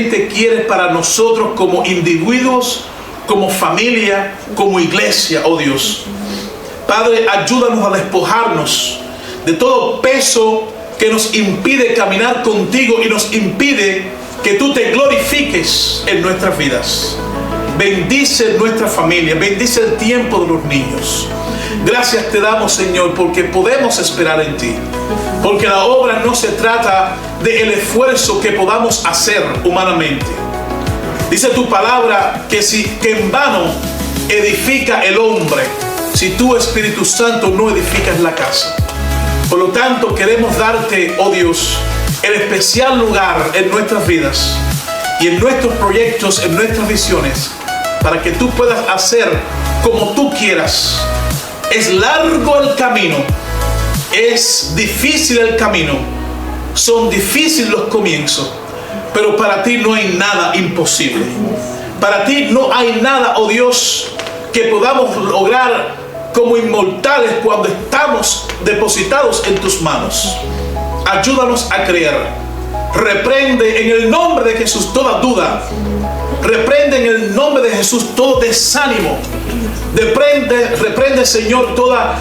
quieres para nosotros como individuos, como familia, como iglesia, oh Dios. Padre, ayúdanos a despojarnos de todo peso que nos impide caminar contigo y nos impide que tú te glorifiques en nuestras vidas. Bendice nuestra familia, bendice el tiempo de los niños. Gracias te damos, Señor, porque podemos esperar en ti. Porque la obra no se trata del esfuerzo que podamos hacer humanamente. Dice tu palabra que en vano edifica el hombre si tú, Espíritu Santo, no edificas la casa. Por lo tanto, queremos darte, oh Dios, el especial lugar en nuestras vidas y en nuestros proyectos, en nuestras visiones, para que tú puedas hacer como tú quieras. Es largo el camino, es difícil el camino, son difíciles los comienzos, pero para ti no hay nada imposible. Para ti no hay nada, oh Dios, que podamos lograr como inmortales cuando estamos depositados en tus manos. Ayúdanos a creer. Reprende en el nombre de Jesús toda duda. Reprende en el nombre de Jesús todo desánimo. Reprende, Señor, toda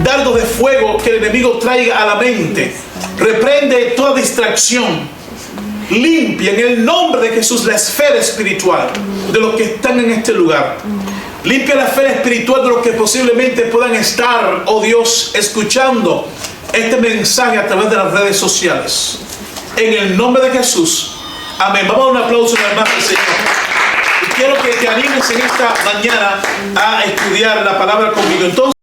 dardo de fuego que el enemigo traiga a la mente. Reprende toda distracción. Limpia en el nombre de Jesús la esfera espiritual de los que están en este lugar. Limpia la esfera espiritual de los que posiblemente puedan estar, oh Dios, escuchando este mensaje a través de las redes sociales. En el nombre de Jesús. Amén. Vamos a dar un aplauso una vez más al Señor. Y quiero que te animes en esta mañana a estudiar la palabra conmigo. Entonces,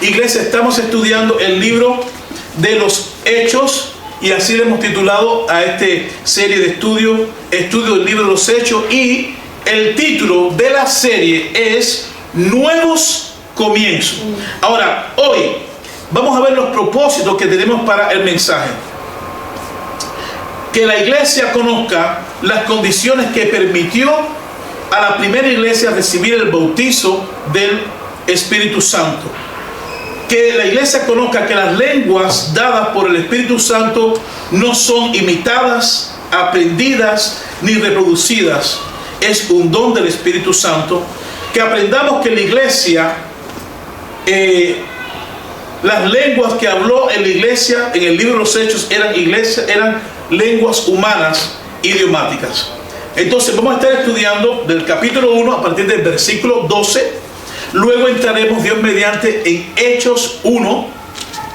iglesia, estamos estudiando el libro de los Hechos y así le hemos titulado a esta serie de estudio del libro de los Hechos, y el título de la serie es Nuevos Comienzos. Ahora, hoy vamos a ver los propósitos que tenemos para el mensaje. Que la iglesia conozca las condiciones que permitió a la primera iglesia recibir el bautizo del Espíritu Santo. Que la iglesia conozca que las lenguas dadas por el Espíritu Santo no son imitadas, aprendidas ni reproducidas. Es un don del Espíritu Santo. Que aprendamos que la iglesia, las lenguas que habló en la iglesia en el libro de los Hechos eran lenguas humanas idiomáticas. Entonces vamos a estar estudiando del capítulo 1 a partir del versículo 12. Luego entraremos, Dios mediante, en Hechos 1,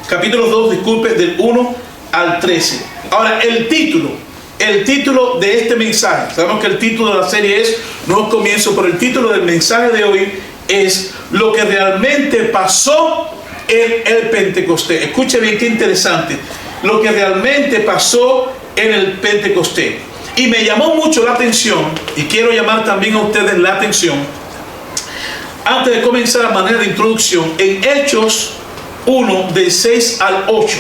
capítulo 2, disculpe, del 1 al 13. Ahora, el título de este mensaje, sabemos que el título de la serie es Nuevos Comienzos, pero el título del mensaje de hoy es Lo que realmente pasó en el Pentecostés. Escuche bien, qué interesante. Lo que realmente pasó en el Pentecostés. Y me llamó mucho la atención, y quiero llamar también a ustedes la atención, antes de comenzar a manera de introducción, en Hechos 1, de 6 al 8.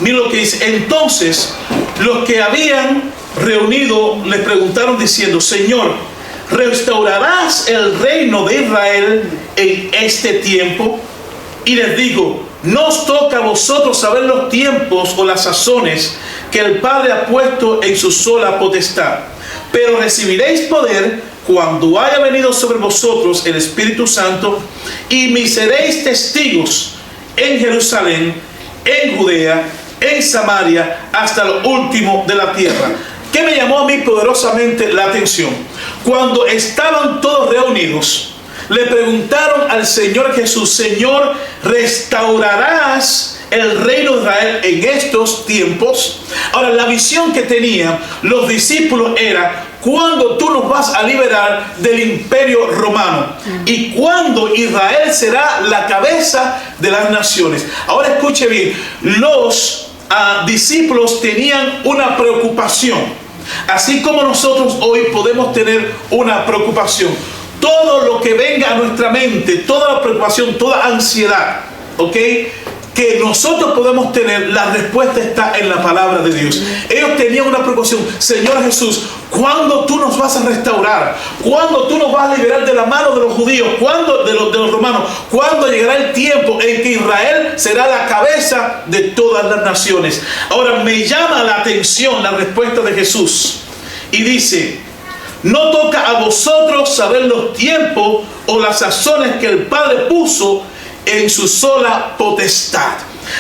Miren lo que dice. Entonces, los que habían reunido les preguntaron diciendo: Señor, ¿restaurarás el reino de Israel en este tiempo? Y les digo: no os toca a vosotros saber los tiempos o las sazones que el Padre ha puesto en su sola potestad, pero recibiréis poder cuando haya venido sobre vosotros el Espíritu Santo, y me seréis testigos en Jerusalén, en Judea, en Samaria, hasta lo último de la tierra. ¿Qué me llamó a mí poderosamente la atención? Cuando estaban todos reunidos, le preguntaron al Señor Jesús: Señor, ¿restaurarás el reino de Israel en estos tiempos? Ahora, la visión que tenían los discípulos era: cuando tú nos vas a liberar del imperio romano y cuando Israel será la cabeza de las naciones. Ahora escuche bien, los discípulos tenían una preocupación, así como nosotros hoy podemos tener una preocupación. Todo lo que venga a nuestra mente, toda la preocupación, toda ansiedad, ¿ok? que nosotros podemos tener, la respuesta está en la palabra de Dios. Ellos tenían una preocupación: Señor Jesús, ¿cuándo tú nos vas a restaurar? ¿Cuándo tú nos vas a liberar de la mano de los judíos? ¿Cuándo de los romanos? ¿Cuándo llegará el tiempo en que Israel será la cabeza de todas las naciones? Ahora me llama la atención la respuesta de Jesús, y dice: no toca a vosotros saber los tiempos o las sazones que el Padre puso en su sola potestad.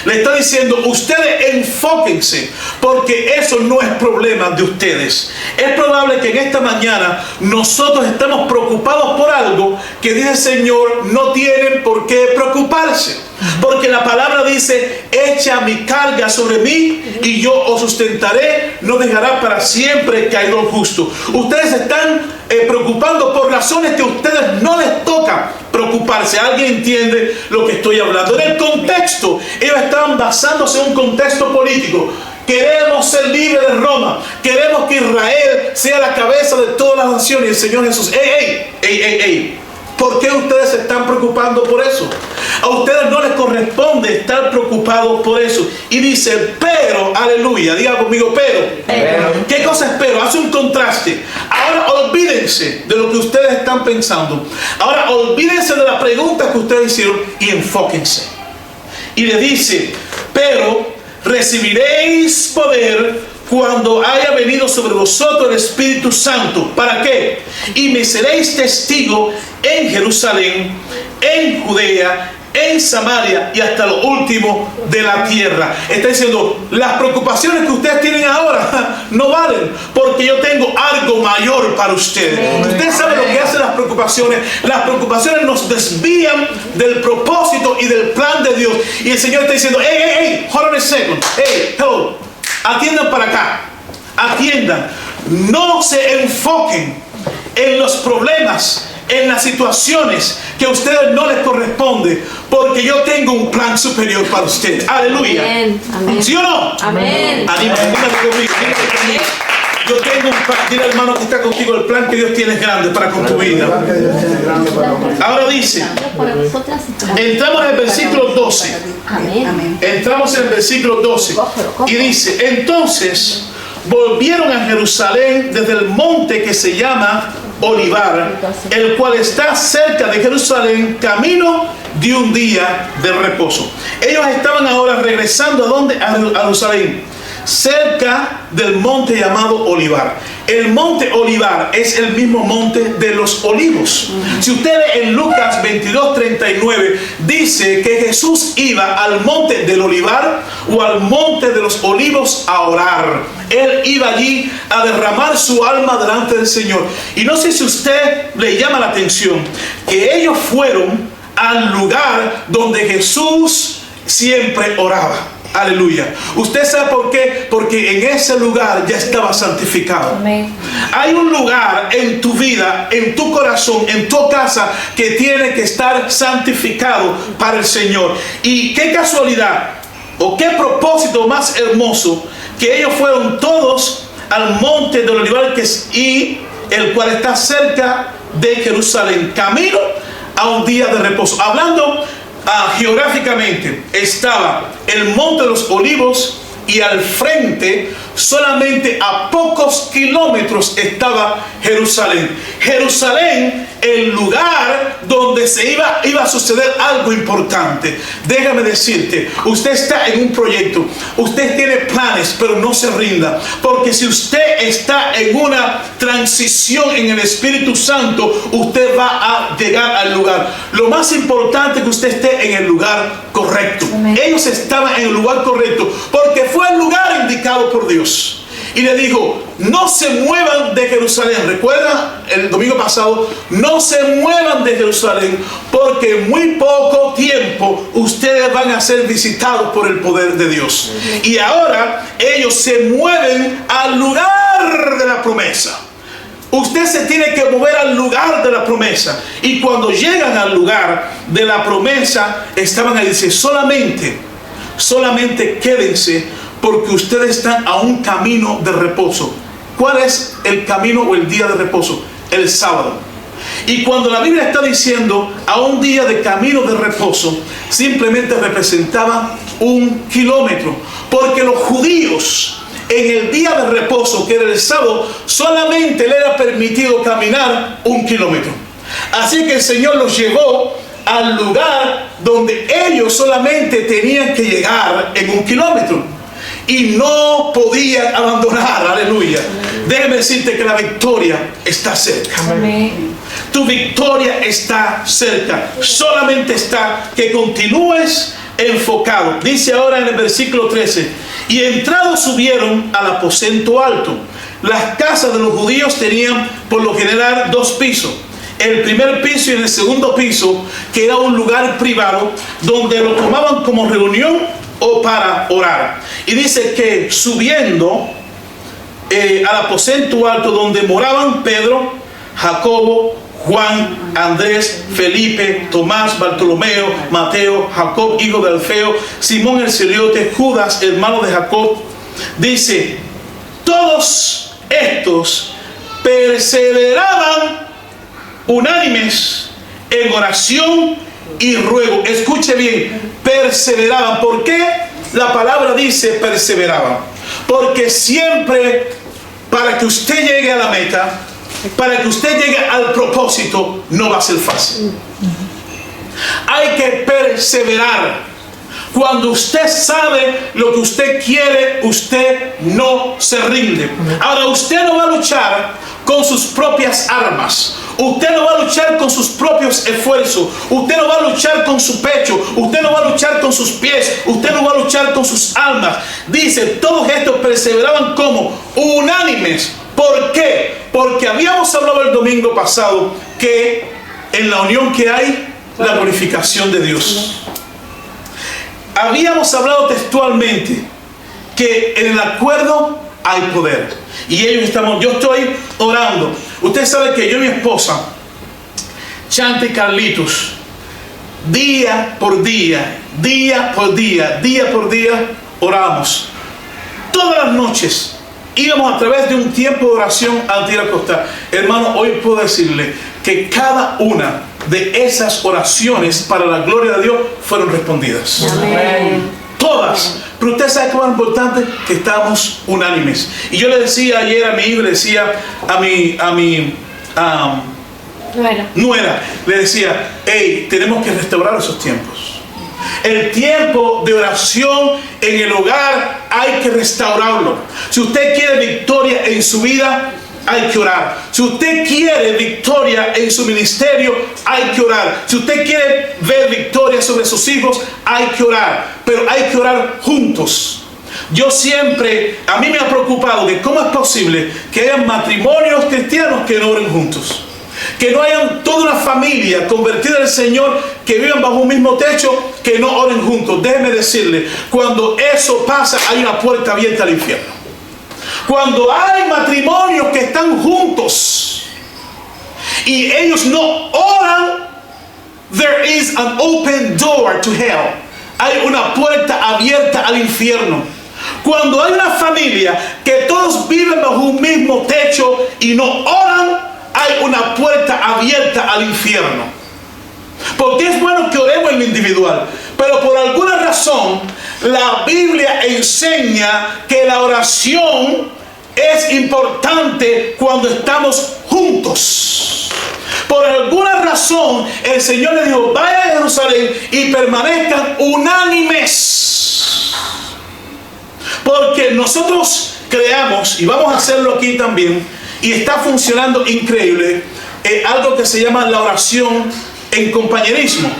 Le está diciendo: ustedes enfóquense, porque eso no es problema de ustedes. Es probable que en esta mañana nosotros estamos preocupados por algo que dice el Señor: no tienen por qué preocuparse, porque la palabra dice: echa mi carga sobre mí y yo os sustentaré, no dejará para siempre caído el justo. Ustedes están preocupando por razones que a ustedes no les toca preocuparse. ¿Alguien entiende lo que estoy hablando? En el contexto, ellos estaban basándose en un contexto político. Queremos ser libres de Roma, queremos que Israel sea la cabeza de todas las naciones. Y el Señor Jesús: ey, ¿por qué ustedes se están preocupando por eso? A ustedes no les corresponde estar preocupados por eso. Y dice: pero, aleluya, diga conmigo, pero. ¿Qué cosa es pero? Hace un contraste. Ahora olvídense de lo que ustedes están pensando. Ahora olvídense de la pregunta que ustedes hicieron y enfóquense. Y le dice: pero recibiréis poder cuando haya venido sobre vosotros el Espíritu Santo. ¿Para qué? Y me seréis testigo en Jerusalén, en Judea, en Samaria y hasta lo último de la tierra. Está diciendo: las preocupaciones que ustedes tienen ahora no valen, porque yo tengo algo mayor para ustedes. Usted sabe lo que hacen las preocupaciones. Las preocupaciones nos desvían del propósito y del plan de Dios. Y el Señor está diciendo: hold on a second, hello, atiendan para acá, atiendan. No se enfoquen en los problemas, en las situaciones que a ustedes no les corresponde, porque yo tengo un plan superior para ustedes. Aleluya. Amén. Amén. ¿Sí o no? Amén. Anímate conmigo. Yo tengo un plan. Dile al hermano que está contigo: el plan que Dios tiene es grande para con tu vida. Ahora dice, entramos en el versículo 12. Entramos en el versículo 12 y dice: entonces volvieron a Jerusalén desde el monte que se llama Olivar, el cual está cerca de Jerusalén, camino de un día de reposo. Ellos estaban ahora regresando ¿a dónde? A Jerusalén, cerca del monte llamado Olivar. El monte Olivar es el mismo monte de los olivos. Si usted lee en Lucas 22:39, dice que Jesús iba al monte del Olivar o al monte de los olivos a orar. Él iba allí a derramar su alma delante del Señor. Y no sé si a usted le llama la atención que ellos fueron al lugar donde Jesús siempre oraba. Aleluya. ¿Usted sabe por qué? Porque en ese lugar ya estaba santificado. Amén. Hay un lugar en tu vida, en tu corazón, en tu casa, que tiene que estar santificado para el Señor. Y qué casualidad o qué propósito más hermoso que ellos fueron todos al monte del Olivar, y el cual está cerca de Jerusalén, camino a un día de reposo. Hablando geográficamente, estaba el monte de los olivos, y al frente, solamente a pocos kilómetros, estaba Jerusalén. Jerusalén, el lugar donde se iba a suceder algo importante. Déjame decirte, usted está en un proyecto, usted tiene planes, pero no se rinda, porque si usted está en una transición en el Espíritu Santo, usted va a llegar al lugar. Lo más importante es que usted esté en el lugar correcto. Amén. Ellos estaban en el lugar correcto, porque fue el lugar indicado por Dios. Y le dijo: no se muevan de Jerusalén. Recuerda el domingo pasado: no se muevan de Jerusalén, porque en muy poco tiempo ustedes van a ser visitados por el poder de Dios. Y ahora ellos se mueven al lugar de la promesa. Usted se tiene que mover al lugar de la promesa. Y cuando llegan al lugar de la promesa, estaban ahí, dice: solamente quédense, porque ustedes están a un camino de reposo. ¿Cuál es el camino o el día de reposo? El sábado. Y cuando la Biblia está diciendo a un día de camino de reposo, simplemente representaba 1 kilómetro. Porque los judíos en el día de reposo, que era el sábado, solamente le era permitido caminar 1 kilómetro. Así que el Señor los llevó al lugar donde ellos solamente tenían que llegar en 1 kilómetro. Y no podían abandonar, aleluya. Déjame decirte que la victoria está cerca. Amén. Tu victoria está cerca. Solamente está que continúes enfocado. Dice ahora en el versículo 13: y entrados subieron al aposento alto. Las casas de los judíos tenían por lo general 2 pisos. El primer piso y el segundo piso, que era un lugar privado donde lo tomaban como reunión o para orar. Y dice que subiendo al aposento alto donde moraban Pedro, Jacobo, Juan, Andrés, Felipe, Tomás, Bartolomeo, Mateo, Jacob, hijo de Alfeo, Simón el Zeliote, Judas, hermano de Jacob, dice, todos estos perseveraban unánimes en oración y ruego. Escuche bien, perseveraban. ¿Por qué la palabra dice perseveraban? Porque siempre, para que usted llegue a la meta, para que usted llegue al propósito, no va a ser fácil. Hay que perseverar. Cuando usted sabe lo que usted quiere, usted no se rinde. Ahora, usted no va a luchar con sus propias armas. Usted no va a luchar con sus propios esfuerzos. Usted no va a luchar con su pecho. Usted no va a luchar con sus pies. Usted no va a luchar con sus almas. Dice, todos estos perseveraban como unánimes. ¿Por qué? Porque habíamos hablado el domingo pasado que en la unión que hay, la glorificación de Dios. Habíamos hablado textualmente que en el acuerdo hay poder. Y ellos yo estoy orando. Usted sabe que yo y mi esposa, Chante y Carlitos, día por día, día por día, día por día, oramos. Todas las noches íbamos a través de un tiempo de oración antes de ir a acostar. Hermano, hoy puedo decirle que cada una de esas oraciones para la gloria de Dios fueron respondidas. Amén. Todas. Pero usted sabe que es importante que estamos unánimes. Y yo le decía ayer a mi hijo, le decía a mi nuera, le decía, hey, tenemos que restaurar esos tiempos. El tiempo de oración en el hogar hay que restaurarlo. Si usted quiere victoria en su vida, hay que orar. Si usted quiere victoria en su ministerio, hay que orar. Si usted quiere ver victoria sobre sus hijos, hay que orar. Pero hay que orar juntos. Yo siempre, a mí me ha preocupado que cómo es posible que hayan matrimonios cristianos que no oren juntos. Que no hayan toda una familia convertida al Señor, que vivan bajo un mismo techo, que no oren juntos. Déjeme decirle, cuando eso pasa, hay una puerta abierta al infierno. Cuando hay matrimonios que están juntos y ellos no oran, there is an open door to hell. Hay una puerta abierta al infierno. Cuando hay una familia que todos viven bajo un mismo techo y no oran, hay una puerta abierta al infierno. Porque es bueno que oremos en lo individual, pero por alguna razón la Biblia enseña que la oración es importante cuando estamos juntos. Por alguna razón el Señor le dijo, vayan a Jerusalén y permanezcan unánimes. Porque nosotros creamos, y vamos a hacerlo aquí también, y está funcionando increíble, algo que se llama la oración en compañerismo.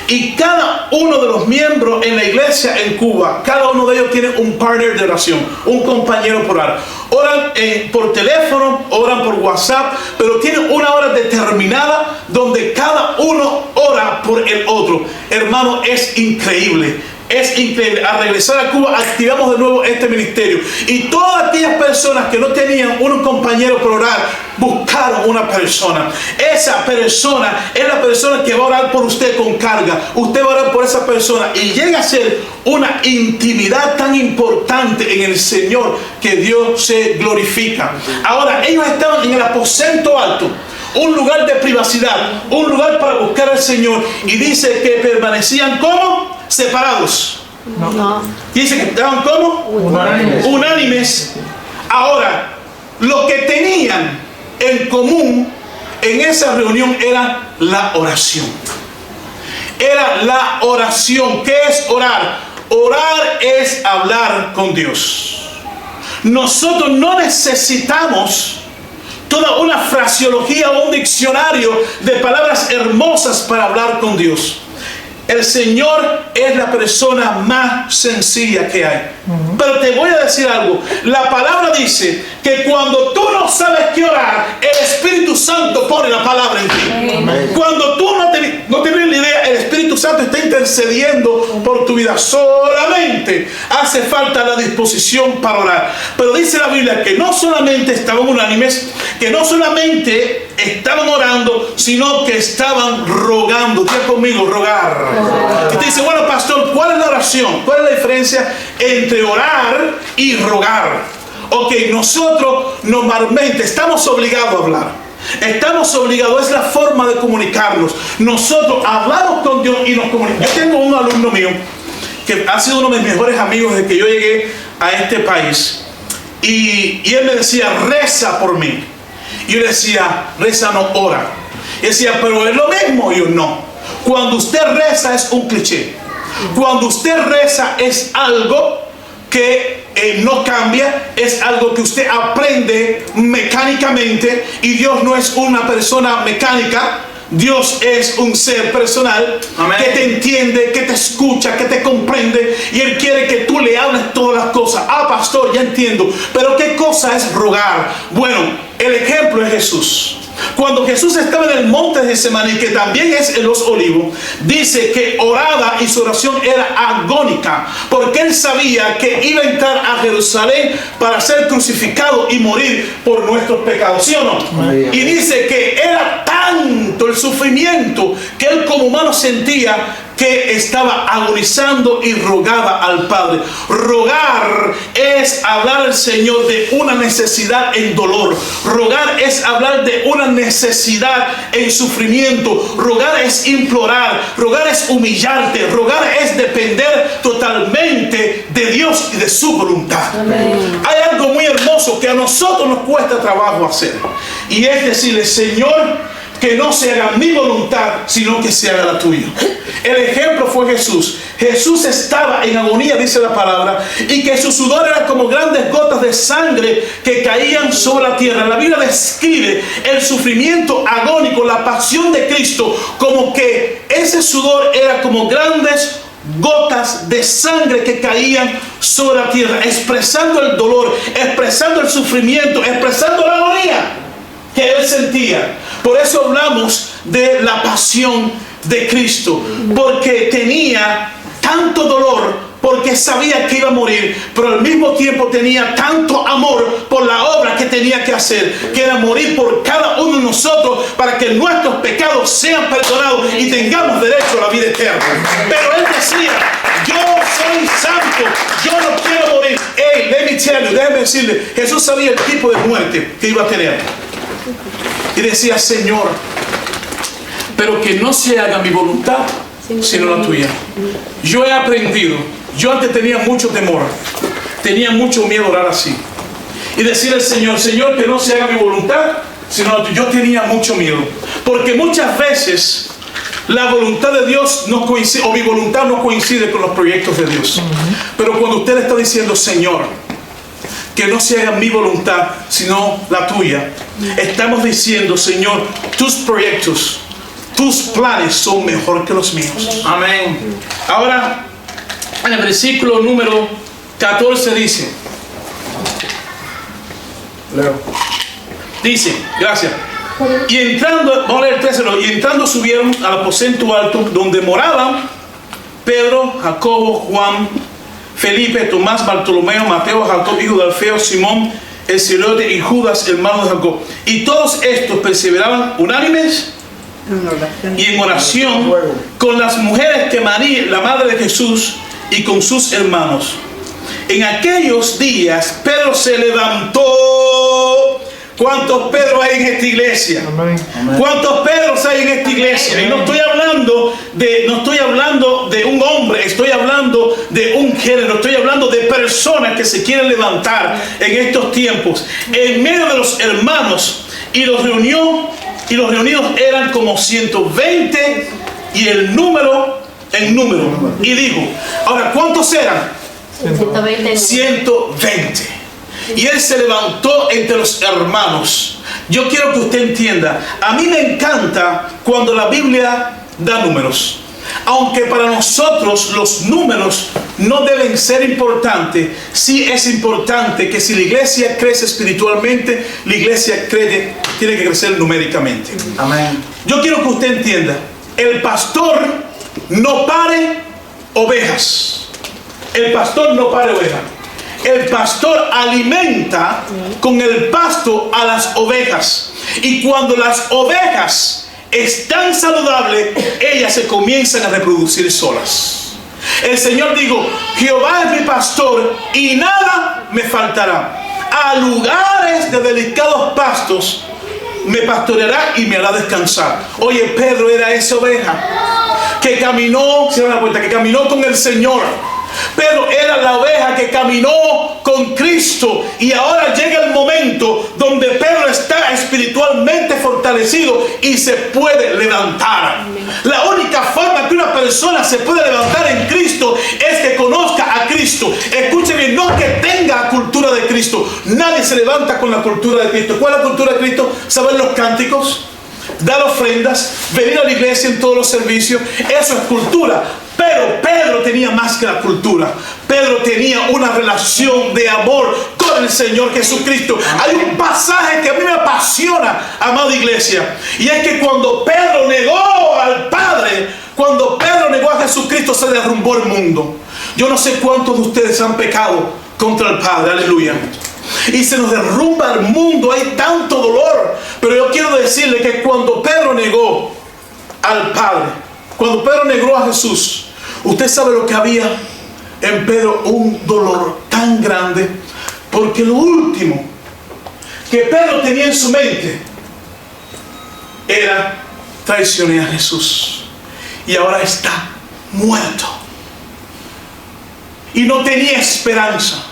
Y cada uno de los miembros en la iglesia en Cuba, cada uno de ellos tiene un partner de oración, un compañero por orar. Oran por teléfono, oran por WhatsApp, pero tienen una hora determinada donde cada uno ora por el otro. Hermano, es increíble. Es increíble. Al regresar a Cuba activamos de nuevo este ministerio. Y todas aquellas personas que no tenían un compañero por orar, buscaron una persona. Esa persona es la persona que va a orar por usted con carga. Usted va a orar por esa persona y llega a ser una intimidad tan importante en el Señor que Dios se glorifica. Ahora, ellos estaban en el aposento alto. un lugar de privacidad, un lugar para buscar al Señor. Y dice que permanecían como separados. No. Dice que estaban como unánimes. Ahora, lo que tenían en común en esa reunión era la oración. Era la oración. ¿Qué es orar? Orar es hablar con Dios. Nosotros no necesitamos toda una fraseología o un diccionario de palabras hermosas para hablar con Dios. El Señor es la persona más sencilla que hay. Pero te voy a decir algo. La palabra dice que cuando tú no sabes qué orar, el Espíritu Santo pone la palabra en ti. Amén. Cuando tú no tienes la idea, el Espíritu Santo está intercediendo por tu vida. Solamente hace falta la disposición para orar. Pero dice la Biblia que no solamente estaban unánimes, que no solamente estaban orando, sino que estaban rogando. Diga conmigo, rogar. Y te dice, bueno, pastor, ¿cuál es la oración? ¿Cuál es la diferencia entre orar y rogar? Ok, nosotros normalmente estamos obligados a hablar. Estamos obligados, es la forma de comunicarnos. Nosotros hablamos con Dios y nos comunicamos. Yo tengo un alumno mío que ha sido uno de mis mejores amigos desde que yo llegué a este país. Y él me decía, reza por mí. Y yo le decía, reza no, ora. Y decía, pero es lo mismo. Y yo, no. Cuando usted reza es un cliché. Cuando usted reza es algo que no cambia, es algo que usted aprende mecánicamente, y Dios no es una persona mecánica. Dios es un ser personal. Amén. Que te entiende, que te escucha, que te comprende, y Él quiere que tú le hables todas las cosas. Ah, pastor, ya entiendo, pero ¿qué cosa es rogar? Bueno, el ejemplo es Jesús. Cuando Jesús estaba en el monte de Getsemaní, que también es en los Olivos, dice que oraba y su oración era agónica, porque Él sabía que iba a entrar a Jerusalén para ser crucificado y morir por nuestros pecados, ¿sí o no? Y dice que era tanto el sufrimiento que Él como humano sentía que estaba agonizando y rogaba al Padre. Rogar es hablar al Señor de una necesidad en dolor. Rogar es hablar de una necesidad en sufrimiento. Rogar es implorar. Rogar es humillarte. Rogar es depender totalmente de Dios y de su voluntad. Amén. Hay algo muy hermoso que a nosotros nos cuesta trabajo hacer, y es decirle, Señor, que no se haga mi voluntad, sino que se haga la tuya. El ejemplo fue Jesús. Jesús estaba en agonía, dice la palabra, y que su sudor era como grandes gotas de sangre que caían sobre la tierra. La Biblia describe el sufrimiento agónico, la pasión de Cristo, como que ese sudor era como grandes gotas de sangre que caían sobre la tierra, expresando el dolor, expresando el sufrimiento, expresando la agonía que Él sentía. Por eso hablamos de la pasión de Cristo, porque tenía tanto dolor, porque sabía que iba a morir, pero al mismo tiempo tenía tanto amor por la obra que tenía que hacer, que era morir por cada uno de nosotros para que nuestros pecados sean perdonados y tengamos derecho a la vida eterna. Pero Él decía, yo soy santo, yo no quiero morir. Hey, let me tell you, déjeme decirle, Jesús sabía el tipo de muerte que iba a tener. Y decía, Señor, pero que no se haga mi voluntad, sino la tuya. Yo he aprendido, yo antes tenía mucho temor, tenía mucho miedo a orar así. Y decir al Señor, Señor, que no se haga mi voluntad, sino la tuya. Yo tenía mucho miedo, porque muchas veces la voluntad de Dios no coincide, o mi voluntad no coincide con los proyectos de Dios. Pero cuando usted le está diciendo, Señor, que no se haga mi voluntad, sino la tuya, estamos diciendo, Señor, tus proyectos, tus planes son mejor que los míos. Amén. Ahora, en el versículo número 14 dice, gracias. Y entrando, vamos a leer el 13, y entrando subieron al aposento alto donde moraban Pedro, Jacobo, Juan, Felipe, Tomás, Bartolomeo, Mateo, Jacob, hijo de Alfeo, Simón, el celote, y Judas, hermano de Jacob. Y todos estos perseveraban unánimes y en oración con las mujeres que María, la madre de Jesús, y con sus hermanos. En aquellos días Pedro se levantó ¿Cuántos Pedros hay en esta iglesia? Amén. ¿Cuántos Pedros hay en esta iglesia? Y no estoy hablando de un hombre, estoy hablando de un género, estoy hablando de personas que se quieren levantar en estos tiempos, en medio de los hermanos, y los reunió, y los reunidos eran como 120, y el número en número. Y dijo, ahora, ¿cuántos eran? 120. 120. Y él se levantó entre los hermanos. Yo quiero que usted entienda, a mí me encanta cuando la Biblia da números. Aunque para nosotros los números no deben ser importantes, sí es importante que si la iglesia crece espiritualmente, la iglesia tiene que crecer numéricamente. Amén. Yo quiero que usted entienda, el pastor no pare ovejas. El pastor no pare ovejas. El pastor alimenta con el pasto a las ovejas. Y cuando las ovejas están saludables, ellas se comienzan a reproducir solas. El Señor dijo, Jehová es mi pastor y nada me faltará. A lugares de delicados pastos me pastoreará y me hará descansar. Oye, Pedro era esa oveja que caminó, cierra la puerta, que caminó con el Señor. Pedro era la oveja que caminó con Cristo, y ahora llega el momento donde Pedro está espiritualmente fortalecido y se puede levantar. La única forma que una persona se puede levantar en Cristo es que conozca a Cristo. Escúcheme, no que tenga la cultura de Cristo. Nadie se levanta con la cultura de Cristo. ¿Cuál es la cultura de Cristo? Saber los cánticos, dar ofrendas, venir a la iglesia en todos los servicios. Eso es cultura. Pero Pedro tenía más que la cultura. Pedro tenía una relación de amor con el Señor Jesucristo. Hay un pasaje que a mí me apasiona, amada iglesia, y es que cuando Pedro negó al Padre, cuando Pedro negó a Jesucristo, se derrumbó el mundo. Yo no sé cuántos de ustedes han pecado contra el Padre, aleluya, y se nos derrumba el mundo, hay tanto dolor. Pero yo quiero decirle que cuando Pedro negó al Padre, cuando Pedro negó a Jesús, usted sabe lo que había en Pedro, un dolor tan grande, porque lo último que Pedro tenía en su mente era: traicioné a Jesús y ahora está muerto, y no tenía esperanza.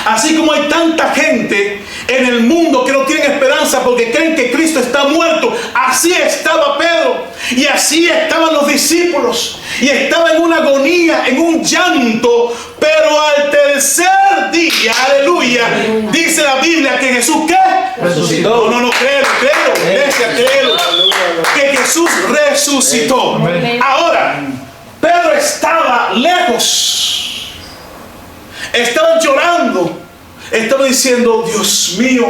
Así como hay tanta gente en el mundo que no tienen esperanza porque creen que Cristo está muerto, así estaba Pedro, y así estaban los discípulos, y estaba en una agonía, en un llanto. Pero al tercer día, aleluya, dice la Biblia que Jesús, ¿qué? Resucitó. No, creo, iglesia, creo que Jesús resucitó. Ahora, Pedro estaba lejos. Estaban llorando, estaban diciendo: Dios mío,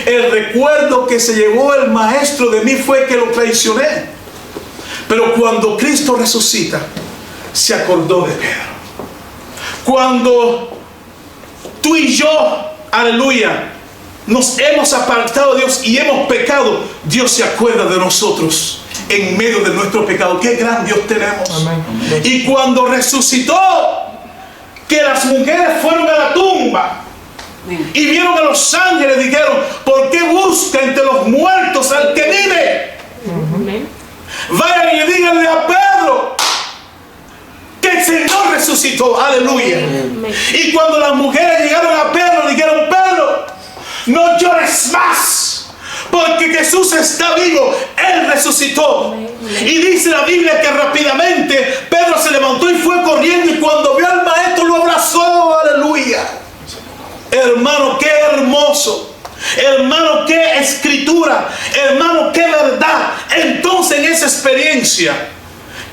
el recuerdo que se llevó el maestro de mí fue que lo traicioné. Pero cuando Cristo resucita, se acordó de Pedro. Cuando tú y yo, aleluya, nos hemos apartado de Dios y hemos pecado, Dios se acuerda de nosotros en medio de nuestro pecado. Qué gran Dios tenemos. Amén. Y cuando resucitó, que las mujeres fueron a la tumba y vieron a los ángeles, dijeron: ¿por qué busca entre los muertos al que vive? Vayan y díganle a Pedro que el Señor resucitó. Aleluya. Y cuando las mujeres llegaron a Pedro, dijeron: Pedro, no llores más, porque Jesús está vivo, Él resucitó. Y dice la Biblia que rápidamente Pedro se levantó y fue corriendo, y cuando vio al maestro lo abrazó. Aleluya. Hermano, qué hermoso. Hermano, qué escritura. Hermano, qué verdad. Entonces, en esa experiencia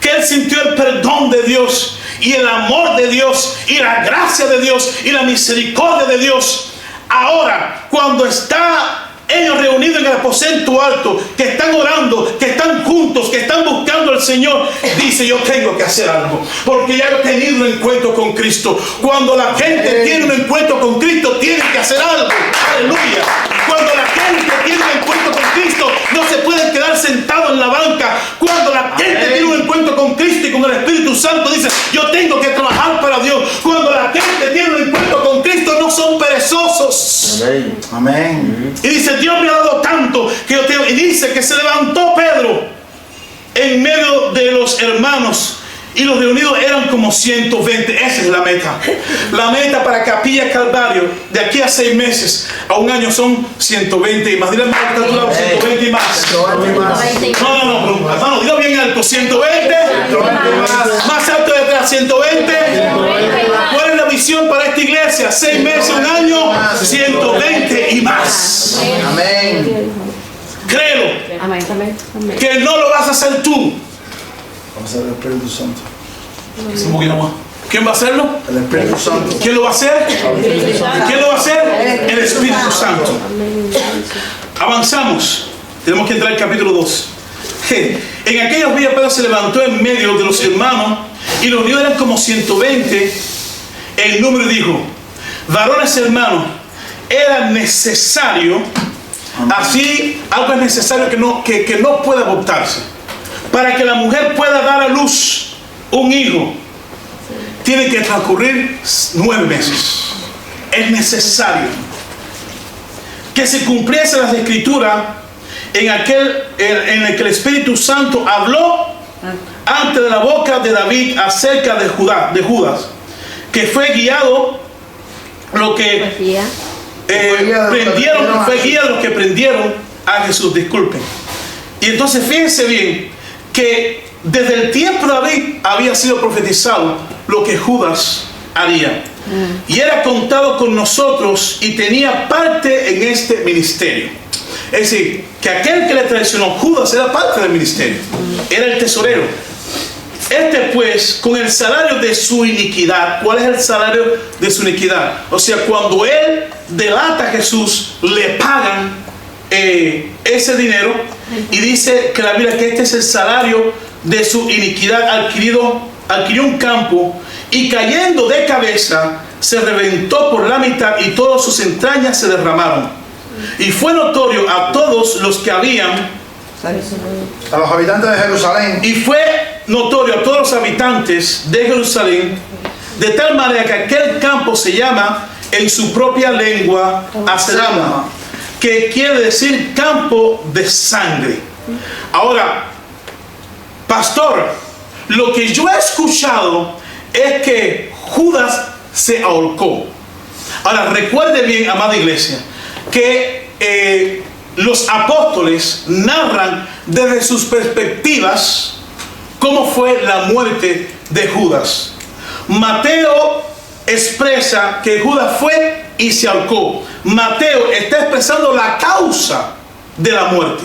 que él sintió el perdón de Dios y el amor de Dios y la gracia de Dios y la misericordia de Dios, ahora cuando está ellos reunidos en el aposento alto, que están orando, que están juntos, que están buscando al Señor, dice: yo tengo que hacer algo, porque ya he tenido un encuentro con Cristo. Cuando la gente tiene un encuentro con Cristo, tiene que hacer algo. Aleluya. Cuando la gente tiene un encuentro con Cristo, no se pueden quedar sentados en la banca. Cuando la gente tiene un encuentro con Cristo y con el Espíritu Santo, dice: yo tengo que trabajar para Dios. Cuando la gente tiene un encuentro con Cristo, no son perezosos. Dios. Amén. Y dice, Dios me ha dado tanto que yo tengo. Y dice que se levantó Pedro en medio de los hermanos. Y los reunidos eran como 120. Esa es la meta. La meta para Capilla Calvario de aquí a 6 meses a un año son 120 y más. Dile más alto, 120 y más. No, hermano, diga bien alto. 120. Más alto de atrás, 120. ¿Cuál es la visión para esta iglesia? 6 meses, un año, 120 y más. Amén. Créelo. Que no lo vas a hacer tú. Vamos a ver el Espíritu Santo. Un poquito más. ¿Quién va a hacerlo? El Espíritu Santo. ¿Quién lo va a hacer? ¿Quién lo va a hacer? El Espíritu Santo. Avanzamos. Tenemos que entrar al capítulo 2. En aquellos días Pedro se levantó en medio de los hermanos y los unidos eran como 120 el número y dijo: varones hermanos, era necesario, así algo es necesario que no pueda abortarse. Para que la mujer pueda dar a luz un hijo, tiene que transcurrir 9 meses. Es necesario que se cumpliese las escrituras en el que el Espíritu Santo habló antes de la boca de David acerca de Judas, que fue guiado lo que fue guía de los que prendieron a Jesús. Disculpen. Y entonces fíjense bien que desde el tiempo de David había sido profetizado lo que Judas haría. Y era contado con nosotros y tenía parte en este ministerio. Es decir, que aquel que le traicionó, Judas, era parte del ministerio. Era el tesorero. Este pues, con el salario de su iniquidad. ¿Cuál es el salario de su iniquidad? O sea, cuando él delata a Jesús, le pagan ese dinero, y dice que la Biblia que este es el salario de su iniquidad. Adquirió un campo y cayendo de cabeza se reventó por la mitad y todas sus entrañas se derramaron. Y fue notorio a todos los que habían, a los habitantes de Jerusalén, y fue notorio a todos los habitantes de Jerusalén, de tal manera que aquel campo se llama en su propia lengua Acelama, que quiere decir campo de sangre. Ahora, pastor, lo que yo he escuchado es que Judas se ahorcó. Ahora, recuerde bien, amada iglesia, que los apóstoles narran desde sus perspectivas cómo fue la muerte de Judas. Mateo expresa que Judas fue y se ahorcó. Mateo está expresando la causa de la muerte.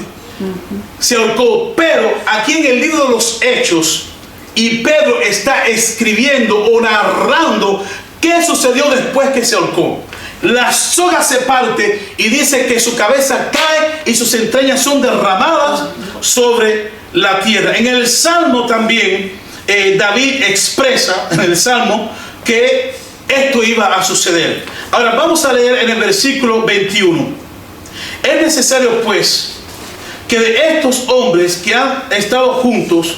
Se ahorcó. Pero aquí en el libro de los Hechos, y Pedro está escribiendo o narrando qué sucedió después que se ahorcó. La soga se parte y dice que su cabeza cae y sus entrañas son derramadas sobre la tierra. En el Salmo también David expresa en el Salmo que esto iba a suceder. Ahora vamos a leer en el versículo 21. Es necesario pues que de estos hombres que han estado juntos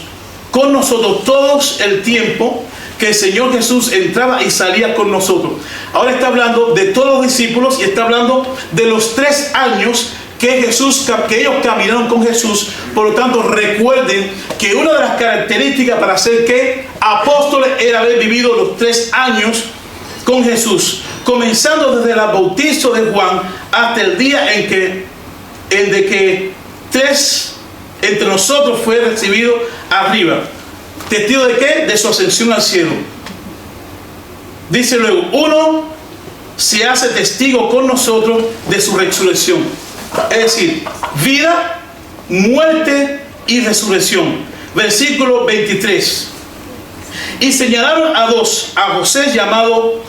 con nosotros todos el tiempo que el Señor Jesús entraba y salía con nosotros. Ahora está hablando de todos los discípulos y está hablando de los 3 años que ellos caminaron con Jesús. Por lo tanto, recuerden que una de las características para ser que apóstoles era haber vivido los 3 años con Jesús, comenzando desde el bautizo de Juan hasta el día en que 3 entre nosotros fue recibido arriba. ¿Testigo de qué? De su ascensión al cielo. Dice luego, uno se hace testigo con nosotros de su resurrección. Es decir, vida, muerte y resurrección. Versículo 23. Y señalaron a 2, a José llamado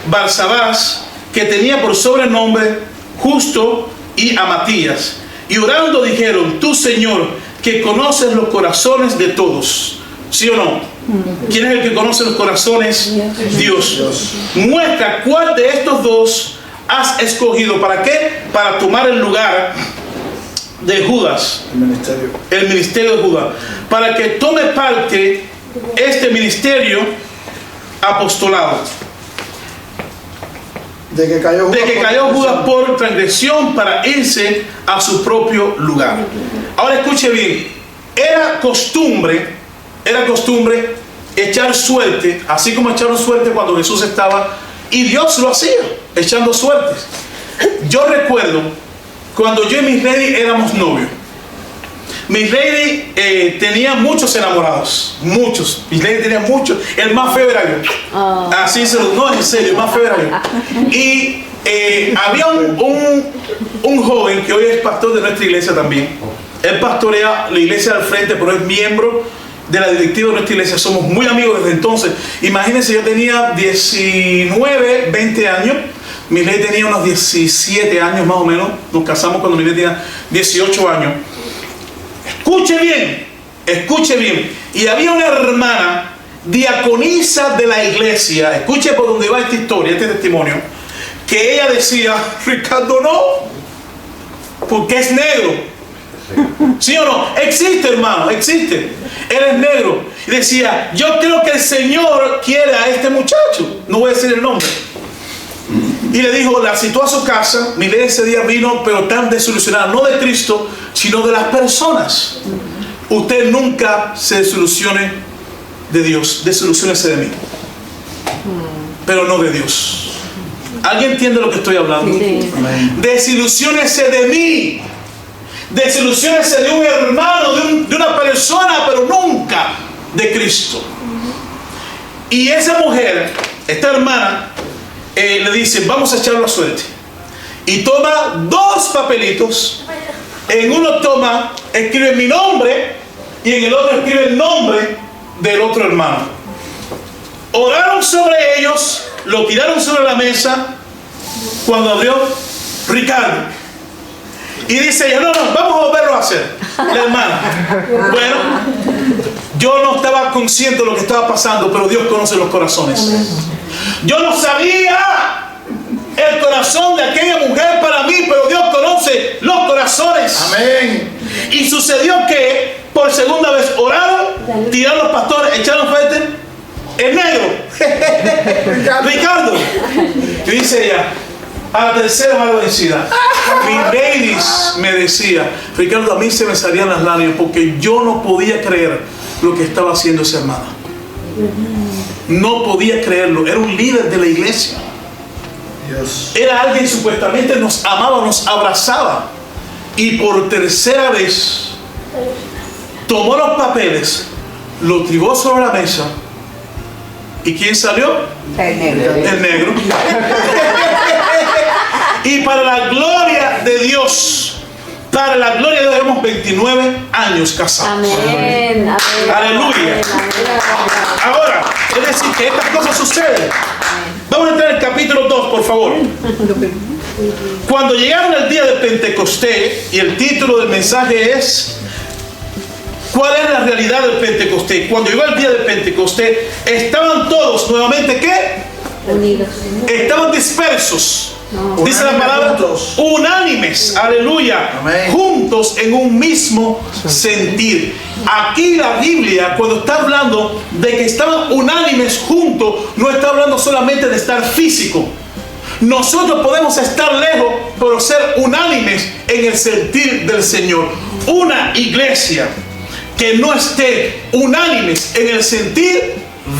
Barsabás, que tenía por sobrenombre Justo, y a Matías. Y orando dijeron, tú Señor, que conoces los corazones de todos. ¿Sí o no? ¿Quién es el que conoce los corazones? Dios. Muestra cuál de estos 2 has escogido. ¿Para qué? Para tomar el lugar de Judas. El ministerio de Judas. Para que tome parte este ministerio apostolado. De que cayó Judas por transgresión para irse a su propio lugar. Ahora escuche bien, era costumbre echar suerte, así como echaron suerte cuando Jesús estaba, y Dios lo hacía, echando suertes. Yo recuerdo cuando yo y Miss Lady éramos novios. Miss Lady tenía muchos enamorados, muchos. Miss Lady tenía muchos. El más feo era yo. Así se lo, no, en serio, el más feo era yo. Y había un joven que hoy es pastor de nuestra iglesia también. Él pastorea la iglesia al frente, pero es miembro de la directiva de nuestra iglesia. Somos muy amigos desde entonces. Imagínense, yo tenía 19, 20 años. Miss Lady tenía unos 17 años más o menos. Nos casamos cuando Miss Lady tenía 18 años. Escuche bien. Y había una hermana diaconisa de la iglesia. Escuche por dónde va esta historia, este testimonio. Que ella decía: Ricardo, no, porque es negro. ¿Sí o no? Existe, hermano, existe. Él es negro. Y decía: yo creo que el Señor quiere a este muchacho. No voy a decir el nombre. Y le dijo, la citó a su casa. Mi ley ese día vino, pero tan desilusionada, no de Cristo, sino de las personas. Usted nunca se desilusione de Dios, desilusiónese de mí, pero no de Dios. ¿Alguien entiende lo que estoy hablando? Sí. Desilusiónese de mí, desilusiónese de un hermano, de una persona, pero nunca de Cristo. Y esa mujer, esta hermana, le dice: vamos a echarlo a suerte. Y toma 2 papelitos. En uno escribe mi nombre, y en el otro escribe el nombre del otro hermano. Oraron sobre ellos, lo tiraron sobre la mesa. Cuando abrió, Ricardo. Y dice ella: no, vamos a volverlo a hacer. La hermana: bueno, yo no estaba consciente de lo que estaba pasando, pero Dios conoce los corazones. Yo no sabía el corazón de aquella mujer para mí, pero Dios conoce los corazones. Amén. Y sucedió que por segunda vez oraron, tiraron los pastores, echaron fuerte. El negro, Ricardo. Y dice ella: a la tercera mala vencida. Mi ladies me decía: Ricardo, a mí se me salían las lágrimas porque yo no podía creer lo que estaba haciendo esa hermana. No podía creerlo. Era un líder de la iglesia. Dios. Era alguien supuestamente nos amaba, nos abrazaba. Y por tercera vez tomó los papeles, lo tiró sobre la mesa. ¿Y quién salió? El negro. El negro. Y para la gloria de Dios, para la gloria de Dios, llevamos 29 años casados. Amén. Amén. Aleluya. Ahora, es decir, que estas cosas suceden. Vamos a entrar en el capítulo 2, por favor. Cuando llegaron el día de Pentecostés, y el título del mensaje es: ¿cuál es la realidad del Pentecostés? Cuando llegó el día de Pentecostés, estaban todos nuevamente, ¿qué? Unidos. Estaban dispersos. No. Dice la palabra unánimes, aleluya, Amén. juntos en un mismo sentir. Aquí la Biblia, cuando está hablando de que estaban unánimes juntos, no está hablando solamente de estar físico. Nosotros podemos estar lejos, pero ser unánimes en el sentir del Señor. Una iglesia que no esté unánimes en el sentir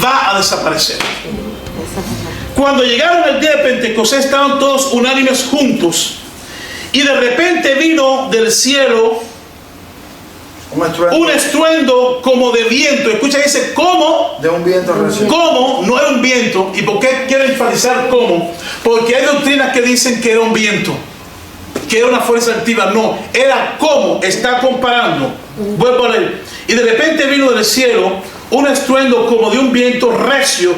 va a desaparecer. Cuando llegaron el día de Pentecostés, estaban todos unánimes juntos, y de repente vino del cielo un estruendo como de viento. Escucha, dice como de un viento recio. como, no era un viento. ¿Y por qué quiero enfatizar como? Porque hay doctrinas que dicen que era un viento, que era una fuerza activa. No, era como, está comparando. Vuelvo a leer. Y de repente vino del cielo un estruendo como de un viento recio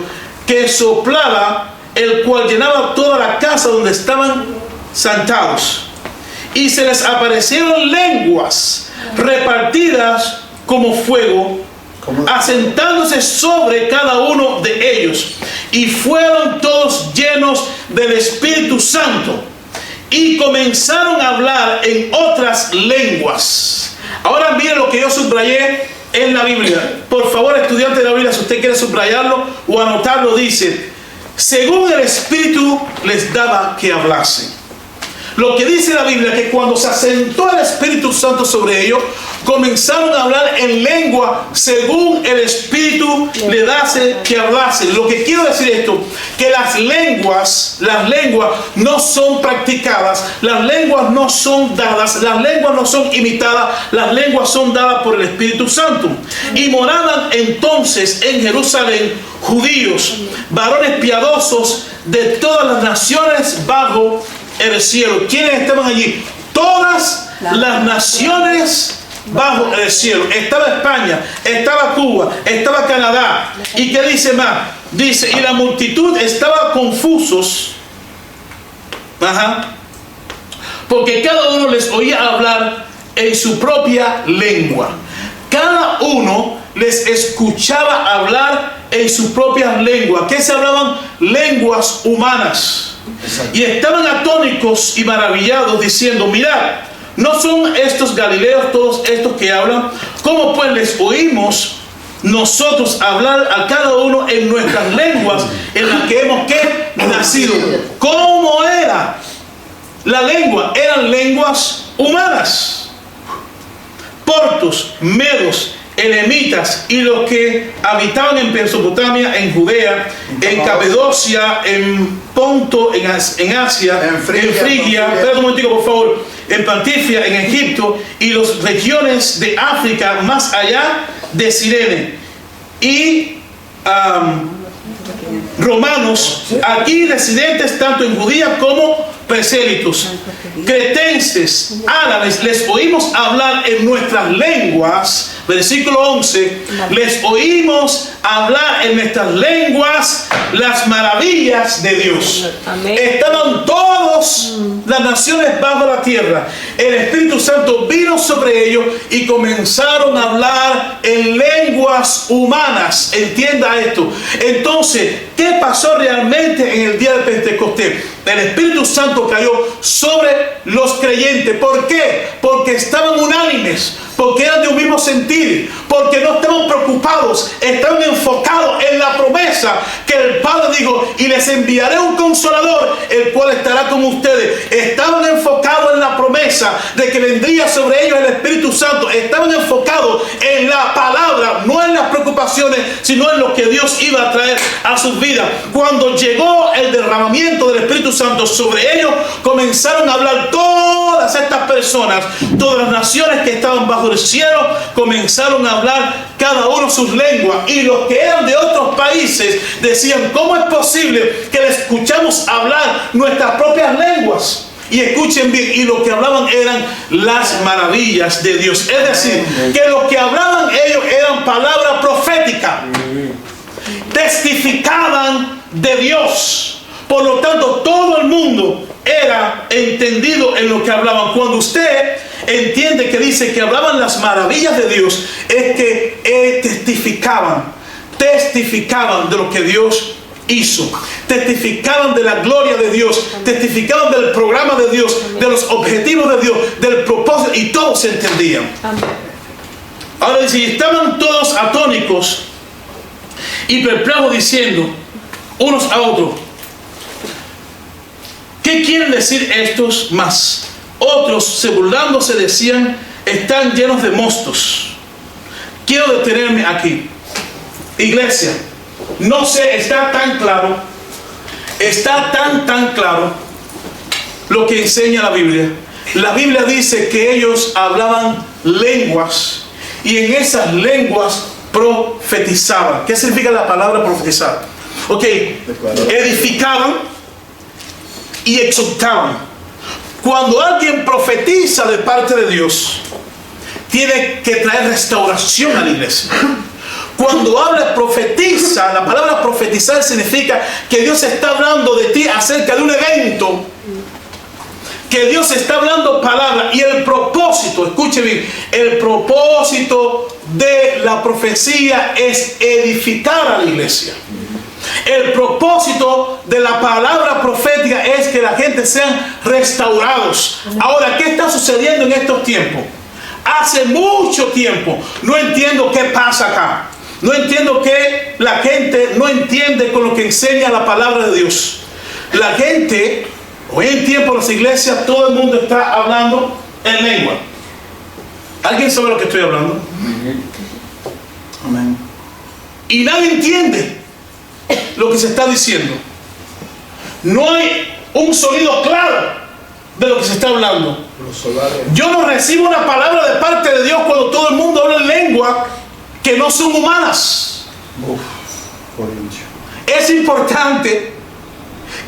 que soplaba, el cual llenaba toda la casa donde estaban sentados. Y se les aparecieron lenguas repartidas como fuego, asentándose sobre cada uno de ellos. Y fueron todos llenos del Espíritu Santo, y comenzaron a hablar en otras lenguas. Ahora miren lo que yo subrayé en la Biblia. Por favor, estudiante de la Biblia, si usted quiere subrayarlo o anotarlo, dice: según el Espíritu les daba que hablasen. Lo que dice la Biblia, que cuando se asentó el Espíritu Santo sobre ellos, comenzaron a hablar en lengua según el Espíritu le dase que hablasen. Lo que quiero decir esto, que las lenguas no son practicadas, las lenguas no son dadas, las lenguas no son imitadas, las lenguas son dadas por el Espíritu Santo. Y moraban entonces en Jerusalén judíos, varones piadosos de todas las naciones bajo el cielo. ¿Quiénes estaban allí? Todas las naciones bajo el cielo. Estaba España, estaba Cuba, estaba Canadá. ¿Y qué dice más? Dice, y la multitud estaba confusos, porque cada uno les oía hablar en su propia lengua. Cada uno les escuchaba hablar en su propia lengua. ¿Qué se hablaban? Lenguas humanas. Y estaban atónitos y maravillados, diciendo, mirad, ¿no son estos galileos todos estos que hablan? ¿Cómo pues les oímos nosotros hablar a cada uno en nuestras lenguas en las que hemos nacido? ¿Cómo era la lengua? Eran lenguas humanas. Portos, medos, elamitas y los que habitaban en Mesopotamia, en Judea, en Capadocia, en Ponto, en Asia, en Frigia, espera un momentico por favor, en Panfilia, en Egipto y las regiones de África más allá de Cirene, y romanos, aquí residentes tanto en Judía como presélitos, cretenses, árabes, les oímos hablar en nuestras lenguas. Versículo 11, les oímos hablar en nuestras lenguas las maravillas de Dios. Amén. Estaban todas las naciones bajo la tierra. El Espíritu Santo vino sobre ellos y comenzaron a hablar en lenguas humanas. Entienda esto. Entonces, ¿qué pasó realmente en el día de Pentecostés? El Espíritu Santo cayó sobre los creyentes. ¿Por qué? Porque estaban unánimes, porque eran de un mismo sentir, porque no estaban preocupados, estaban enfocados en la promesa que el Padre dijo, y les enviaré un consolador, el cual estará con ustedes. Estaban enfocados en la promesa de que vendría sobre ellos el Espíritu Santo. Estaban enfocados en la palabra, no en las preocupaciones, sino en lo que Dios iba a traer a sus vidas. Cuando llegó el derramamiento del Espíritu Santo sobre ellos, comenzaron a hablar todas estas personas, todas las naciones que estaban bajo el cielo, comenzaron a hablar cada uno sus lenguas. Y los que eran de otros países decían, ¿cómo es posible que le escuchamos hablar nuestras propias lenguas? Y escuchen bien, y lo que hablaban eran las maravillas de Dios. Es decir, que lo que hablaban ellos eran palabra profética, testificaban de Dios. Por lo tanto, todo el mundo era entendido en lo que hablaban. Cuando usted entiende que dice que hablaban las maravillas de Dios, es que testificaban de lo que Dios hizo, testificaban de la gloria de Dios, testificaban del programa de Dios, de los objetivos de Dios, del propósito, y todos se entendían. Ahora dice, y estaban todos atónicos y perplejos, diciendo unos a otros, ¿qué quieren decir estos más? Otros, burlándose, decían, están llenos de mostos. Quiero detenerme aquí. Iglesia, no sé, está tan claro lo que enseña la Biblia. La Biblia dice que ellos hablaban lenguas y en esas lenguas profetizaban. ¿Qué significa la palabra profetizar? Ok, edificaban y exhortaban. Cuando alguien profetiza de parte de Dios, tiene que traer restauración a la iglesia. Cuando habla profetiza, la palabra profetizar significa que Dios está hablando de ti acerca de un evento, que Dios está hablando palabra, y el propósito, escuche bien, el propósito de la profecía es edificar a la iglesia. El propósito de la palabra profética es que la gente sean restaurados. Ahora, ¿qué está sucediendo en estos tiempos? Hace mucho tiempo, no entiendo qué pasa acá, No entiendo que la gente no entiende con lo que enseña la palabra de Dios. La gente, hoy en tiempo en las iglesias, todo el mundo está hablando en lengua. ¿Alguien sabe lo que estoy hablando? Amén. Y nadie entiende lo que se está diciendo. No hay un sonido claro de lo que se está hablando. Los solares. Yo no recibo una palabra de parte de Dios cuando todo el mundo habla en lengua que no son humanas. Uf, Corintio. Es importante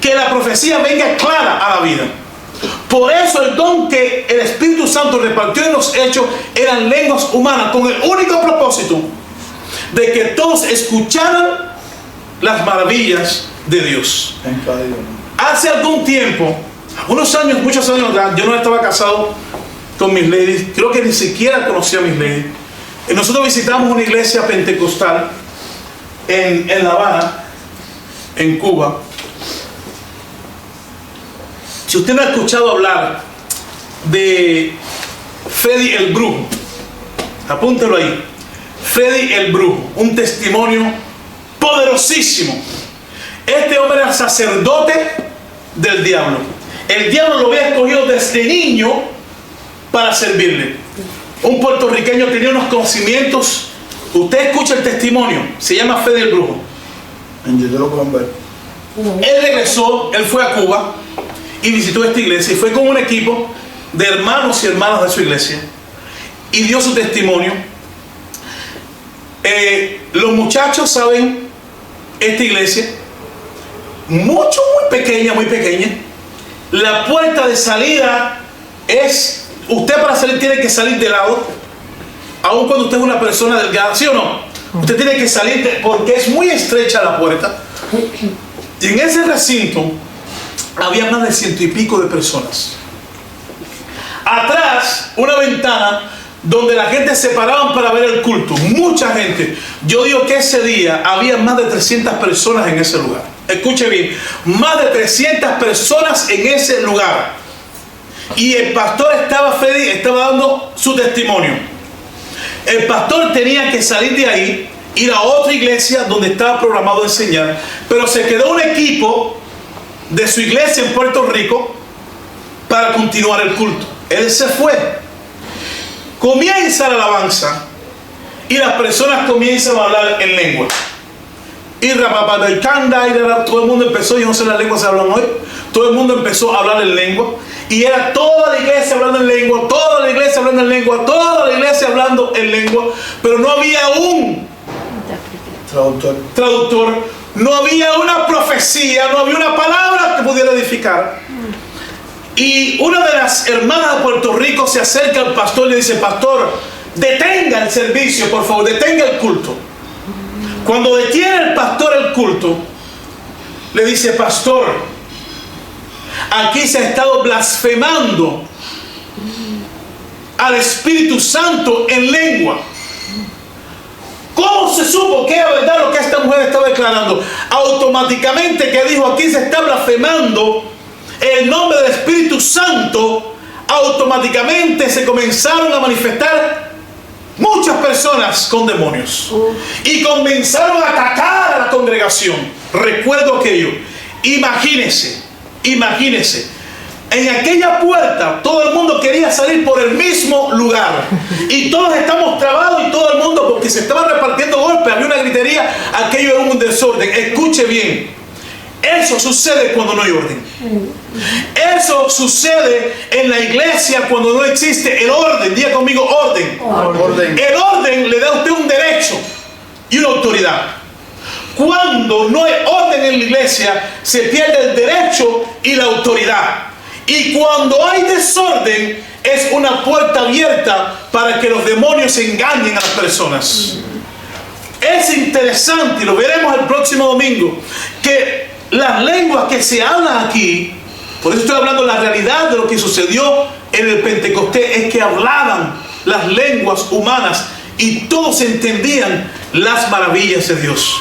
que la profecía venga clara a la vida. Por eso el don que el Espíritu Santo repartió en los hechos eran lenguas humanas, con el único propósito de que todos escucharan las maravillas de Dios. En cada idioma. Hace algún tiempo, unos años, muchos años atrás, yo no estaba casado con Miss Lady, creo que ni siquiera conocía a Miss Lady. Nosotros visitamos una iglesia pentecostal en La Habana, en Cuba. Si usted no ha escuchado hablar de Freddy el Brujo, apúntelo ahí. Freddy el Brujo, un testimonio poderosísimo. Este hombre era sacerdote del diablo. El diablo lo había escogido desde niño para servirle. Un puertorriqueño tenía unos conocimientos. Usted escucha el testimonio, se llama Freddy el Brujo. En YouTube lo pueden ver. Él regresó, él fue a Cuba y visitó esta iglesia y fue con un equipo de hermanos y hermanas de su iglesia y dio su testimonio. Los muchachos saben, esta iglesia, muy pequeña, la puerta de salida es, usted para salir tiene que salir de lado, aun cuando usted es una persona delgada, ¿sí o no? Usted tiene que salir porque es muy estrecha la puerta. Y en ese recinto había más de 100 y pico de personas. Atrás, una ventana donde la gente se paraban para ver el culto. Mucha gente. Yo digo que ese día había más de 300 personas en ese lugar. Escuche bien, más de 300 personas en ese lugar. Y el pastor Freddy estaba dando su testimonio. El pastor tenía que salir de ahí, ir a otra iglesia donde estaba programado a enseñar, pero se quedó un equipo de su iglesia en Puerto Rico para continuar el culto. Él se fue. Comienza la alabanza y las personas comienzan a hablar en lengua. Y todo el mundo empezó, yo no sé las lenguas se hablan hoy, todo el mundo empezó a hablar en lengua. Y era toda la iglesia hablando en lengua, toda la iglesia hablando en lengua, toda la iglesia hablando en lengua, pero no había un traductor, no había una profecía, no había una palabra que pudiera edificar. Y una de las hermanas de Puerto Rico se acerca al pastor y le dice: pastor, detenga el servicio, por favor, detenga el culto. Cuando detiene el pastor el culto, le dice: pastor, aquí se ha estado blasfemando al Espíritu Santo en lengua. ¿Cómo se supo que era verdad lo que esta mujer estaba declarando? Automáticamente que dijo: aquí se está blasfemando el nombre del Espíritu Santo, automáticamente se comenzaron a manifestar muchas personas con demonios y comenzaron a atacar a la congregación. Recuerdo aquello. Imagínese, en aquella puerta todo el mundo quería salir por el mismo lugar y todos estamos trabados y todo el mundo, porque se estaba repartiendo golpes, había una gritería, aquello era un desorden. Escuche bien, eso sucede cuando no hay orden. Eso sucede en la iglesia cuando no existe el orden. Diga conmigo: orden. El orden le da a usted un derecho y una autoridad. Cuando no hay orden en la iglesia, se pierde el derecho y la autoridad. Y cuando hay desorden, es una puerta abierta para que los demonios engañen a las personas. Es interesante, y lo veremos el próximo domingo, que las lenguas que se hablan aquí, por eso estoy hablando de la realidad de lo que sucedió en el Pentecostés, es que hablaban las lenguas humanas y todos entendían las maravillas de Dios.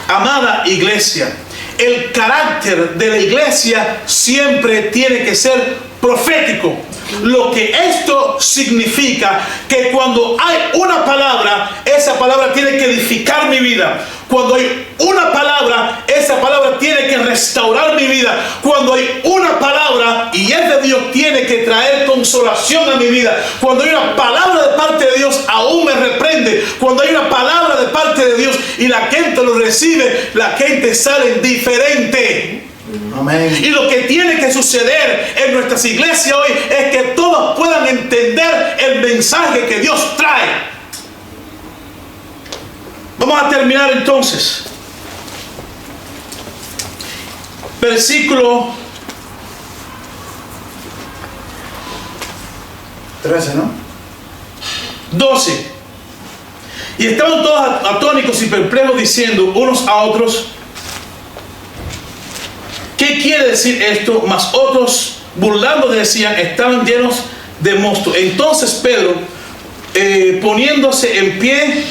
Amada iglesia, el carácter de la iglesia siempre tiene que ser profético. Lo que esto significa que cuando hay una palabra, esa palabra tiene que edificar mi vida. Cuando hay una palabra, esa palabra tiene que restaurar mi vida. Cuando hay una palabra y es de Dios, tiene que traer consolación a mi vida. Cuando hay una palabra de parte de Dios, aún me reprende. Cuando hay una palabra de parte de Dios y la gente lo recibe, la gente sale diferente. Amén. Y lo que tiene que suceder en nuestras iglesias hoy es que todos puedan entender el mensaje que Dios trae. Vamos a terminar entonces. Versículo 13, ¿no? 12. Y estaban todos atónicos y perplejos diciendo unos a otros: ¿qué quiere decir esto? Mas otros, burlando, decían, estaban llenos de mosto. Entonces Pedro, poniéndose en pie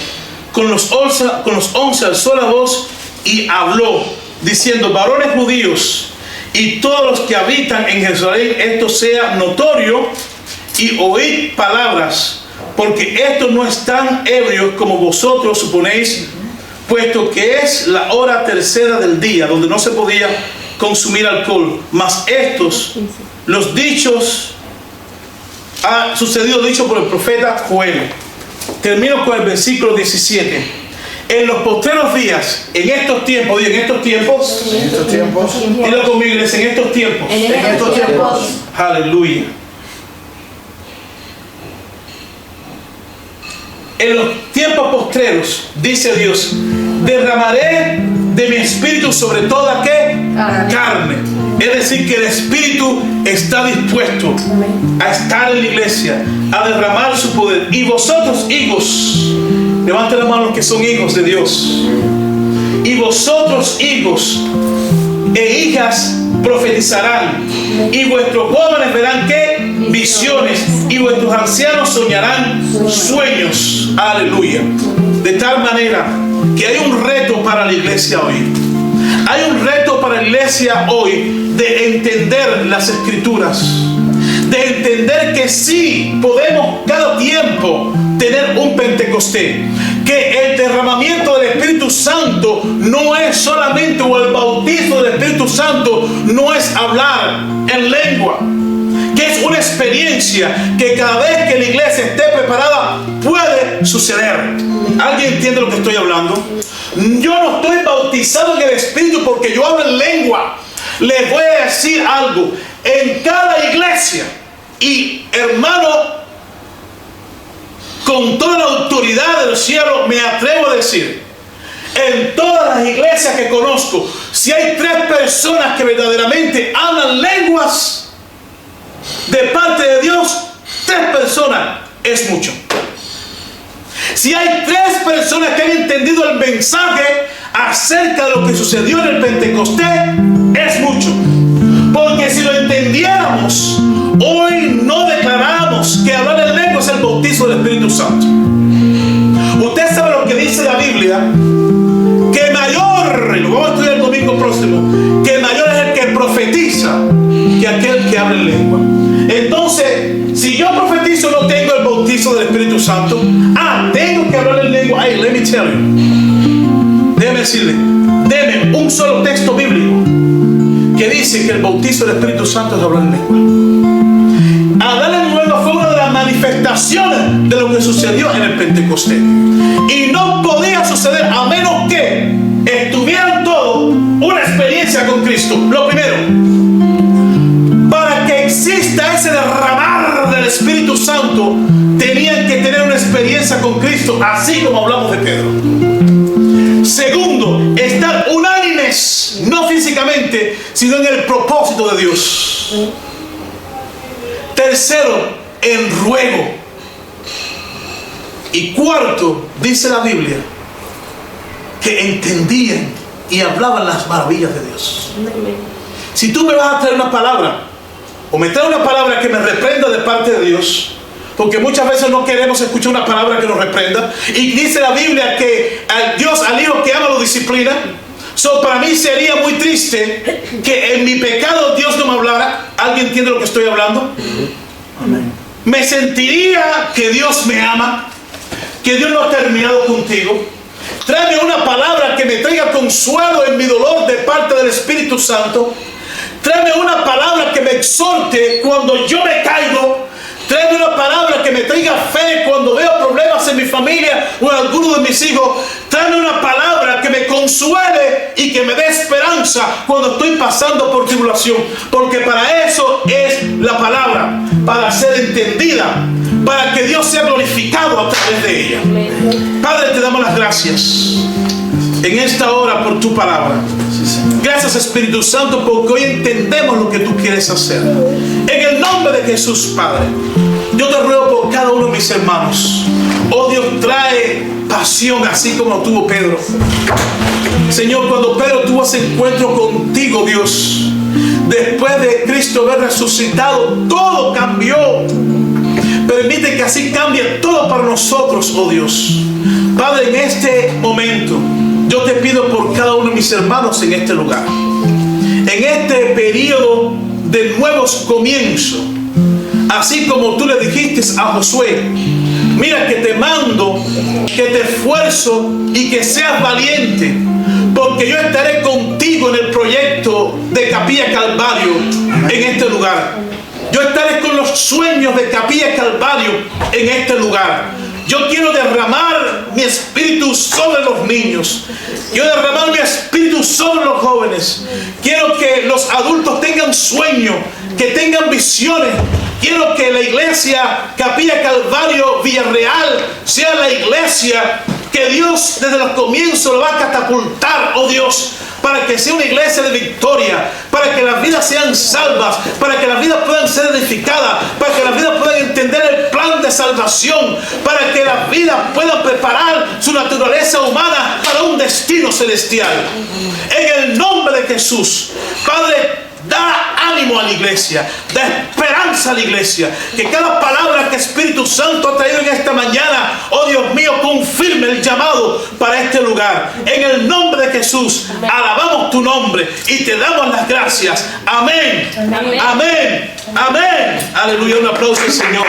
con los 11, alzó la voz y habló, diciendo: varones judíos y todos los que habitan en Jerusalén, esto sea notorio, y oíd palabras, porque estos no están ebrios como vosotros suponéis, puesto que es la hora tercera del día, donde no se podía consumir alcohol. Mas estos, los dichos, ha sucedido dicho por el profeta Joel. Termino con el versículo 17. En los postreros días, en estos tiempos, en estos tiempos, En estos tiempos, dilo conmigo, iglesia, en estos tiempos, En estos tiempos, aleluya. En los tiempos postreros, dice Dios, derramaré de mi espíritu sobre toda ¿qué? Carne. Es decir, que el espíritu está dispuesto a estar en la iglesia, a derramar su poder. Y vosotros, hijos, levanten la mano los que son hijos de Dios. Y vosotros, hijos e hijas, profetizarán, y vuestros jóvenes verán ¿qué? Visiones, y vuestros ancianos soñarán sueños. Aleluya. De tal manera que hay un reto para la iglesia hoy. Hay un reto para la iglesia hoy de entender las escrituras, de entender que sí podemos cada tiempo tener un Pentecostés, que el derramamiento del Espíritu Santo no es solamente, o el bautismo del Espíritu Santo no es hablar en lengua, que es una experiencia que cada vez que la iglesia esté preparada puede suceder. ¿Alguien entiende lo que estoy hablando? Yo no estoy bautizado en el Espíritu porque yo hablo en lengua. Les voy a decir algo: en cada iglesia, y hermano, con toda la autoridad del cielo me atrevo a decir, en todas las iglesias que conozco, si hay 3 personas que verdaderamente hablan lenguas de parte de Dios, 3 personas es mucho. Si hay 3 personas que han entendido el mensaje acerca de lo que sucedió en el Pentecostés, es mucho. Porque si lo entendiéramos, hoy no declaramos que hablar en lengua es el bautizo del Espíritu Santo. Usted sabe lo que dice la Biblia, que mayor, y lo vamos a estudiar el domingo próximo, que mayor es el que profetiza que aquel que habla en lengua. Entonces, si yo profetizo, no tengo el bautizo del Espíritu Santo. Tengo que hablar en lengua. Hey, let me tell you. Déjeme decirle, deme un solo texto bíblico que dice que el bautizo del Espíritu Santo es hablar en lengua. Hablar en lengua fue una de las manifestaciones de lo que sucedió en el Pentecostés. Y no podía suceder a menos que estuvieran todos una experiencia con Cristo. Lo primero, para que exista ese derramar del Espíritu Santo, tenían que tener una experiencia con Cristo, así como hablamos de Pedro. Segundo, estar unánimes, no físicamente, sino en el propósito de Dios. Tercero, en ruego. Y cuarto, dice la Biblia, que entendían y hablaban las maravillas de Dios. Si tú me vas a traer una palabra, o me trae una palabra que me reprenda de parte de Dios, porque muchas veces no queremos escuchar una palabra que nos reprenda, y dice la Biblia que Dios al hijo que ama lo disciplina. Para mí sería muy triste que en mi pecado Dios no me hablara. ¿Alguien entiende lo que estoy hablando? Me sentiría que Dios me ama, que Dios no ha terminado contigo. Tráeme una palabra que me traiga consuelo en mi dolor de parte del Espíritu Santo. Tráeme una palabra que me exhorte cuando yo me caigo. Tráeme una palabra que me traiga fe cuando veo problemas en mi familia o en alguno de mis hijos. Tráeme una palabra que me consuele y que me dé esperanza cuando estoy pasando por tribulación. Porque para eso es la palabra, para ser entendida, para que Dios sea glorificado a través de ella. Padre, te damos las gracias en esta hora por tu palabra. Gracias, Espíritu Santo, porque hoy entendemos lo que tú quieres hacer. En el nombre de Jesús, Padre, yo te ruego por cada uno de mis hermanos. Oh Dios, trae pasión así como tuvo Pedro. Señor, cuando Pedro tuvo ese encuentro contigo, Dios, después de Cristo haber resucitado, todo cambió. Permite que así cambie todo para nosotros, oh Dios. Padre, en este momento yo te pido por cada uno de mis hermanos en este lugar, en este periodo de nuevos comienzos, así como tú le dijiste a Josué: mira que te mando, que te esfuerzo y que seas valiente, porque yo estaré contigo en el proyecto de Capilla Calvario en este lugar. Yo estaré con los sueños de Capilla Calvario en este lugar. Yo quiero derramar mi espíritu sobre los niños. Quiero derramar mi espíritu sobre los jóvenes. Quiero que los adultos tengan sueños, que tengan visiones. Quiero que la iglesia Capilla Calvario Villarreal sea la iglesia que Dios desde los comienzos lo va a catapultar, oh Dios, para que sea una iglesia de victoria, para que las vidas sean salvas, para que las vidas puedan ser edificadas, para que las vidas puedan entender el plan de salvación, para que las vidas puedan preparar su naturaleza humana para un destino celestial. En el nombre de Jesús, Padre, da ánimo a la iglesia, da esperanza a la iglesia, que cada palabra que Espíritu Santo ha traído en esta mañana, oh Dios mío, confirme el llamado para este lugar. En el nombre de Jesús, alabamos tu nombre y te damos las gracias. Amén. Amén. Amén. Aleluya. Un aplauso al Señor.